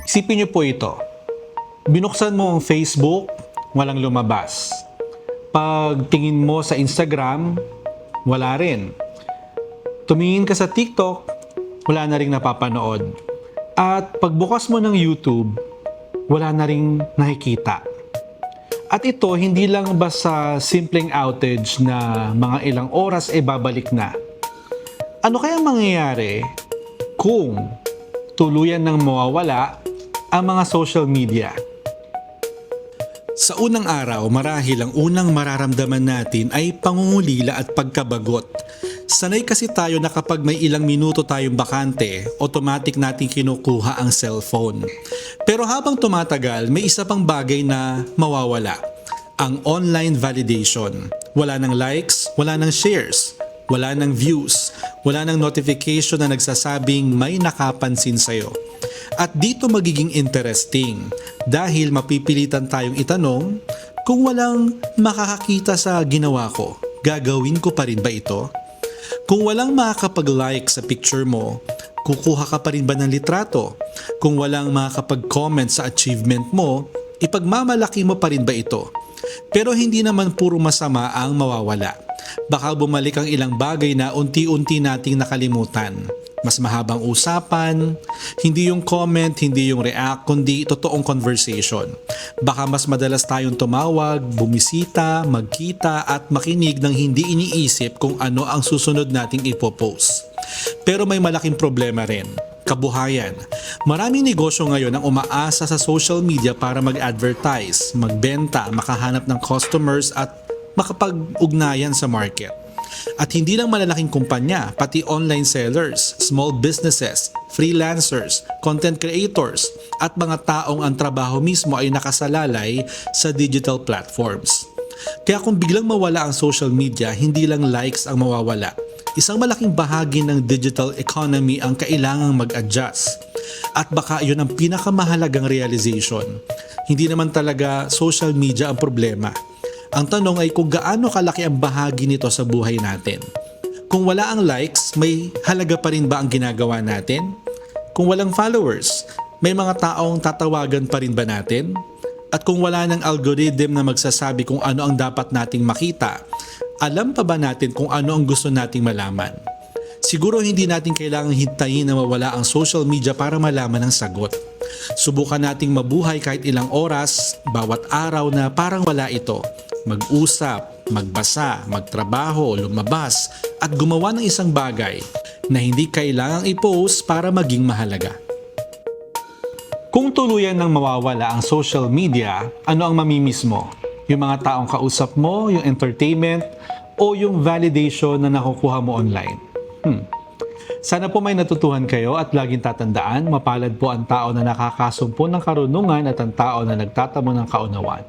Isipin niyo po ito. Binuksan mo ang Facebook, walang lumabas. Pag tingin mo sa Instagram, wala rin. Tumingin ka sa TikTok, wala na ring napapanood. At pagbukas mo ng YouTube, wala na ring nakikita. At ito, hindi lang basta simpleng outage na mga ilang oras babalik na. Ano kaya mangyayari kung tuluyan ng mawawala ang mga social media? Sa unang araw, marahil ang unang mararamdaman natin ay pangungulila at pagkabagot. Sanay kasi tayo na kapag may ilang minuto tayong bakante, automatic natin kinukuha ang cellphone. Pero habang tumatagal, may isa pang bagay na mawawala. Ang online validation. Wala ng likes, wala ng shares, wala ng views, wala ng notification na nagsasabing may nakapansin sa'yo. At dito magiging interesting dahil mapipilitan tayong itanong, kung walang makakakita sa ginawa ko, gagawin ko pa rin ba ito? Kung walang makakapag-like sa picture mo, kukuha ka pa rin ba ng litrato? Kung walang makakapag-comment sa achievement mo, ipagmamalaki mo pa rin ba ito? Pero hindi naman puro masama ang mawawala. Baka bumalik ang ilang bagay na unti-unti nating nakalimutan. Mas mahabang usapan, hindi yung comment, hindi yung react, kundi totoong conversation. Baka mas madalas tayong tumawag, bumisita, magkita at makinig ng hindi iniisip kung ano ang susunod nating ipopost. Pero may malaking problema rin. Kabuhayan. Maraming negosyo ngayon ang umaasa sa social media para mag-advertise, magbenta, makahanap ng customers at makapag-ugnayan sa market. At hindi lang malalaking kumpanya, pati online sellers, small businesses, freelancers, content creators, at mga taong ang trabaho mismo ay nakasalalay sa digital platforms. Kaya kung biglang mawala ang social media, hindi lang likes ang mawawala. Isang malaking bahagi ng digital economy ang kailangang mag-adjust. At baka yun ang pinakamahalagang realization. Hindi naman talaga social media ang problema. Ang tanong ay kung gaano kalaki ang bahagi nito sa buhay natin. Kung wala ang likes, may halaga pa rin ba ang ginagawa natin? Kung walang followers, may mga taong tatawagan pa rin ba natin? At kung wala ng algorithm na magsasabi kung ano ang dapat nating makita, alam pa ba natin kung ano ang gusto nating malaman? Siguro hindi natin kailangang hintayin na mawala ang social media para malaman ang sagot. Subukan nating mabuhay kahit ilang oras, bawat araw na parang wala ito. Mag-usap, magbasa, magtrabaho, lumabas, at gumawa ng isang bagay na hindi kailangang i-post para maging mahalaga. Kung tuluyan ng mawawala ang social media, ano ang mamimiss mo? Yung mga taong kausap mo, yung entertainment, o yung validation na nakukuha mo online? Sana po may natutuhan kayo at laging tatandaan, mapalad po ang tao na nakakasumpo ng karunungan at ang tao na nagtatamo ng kaunawan.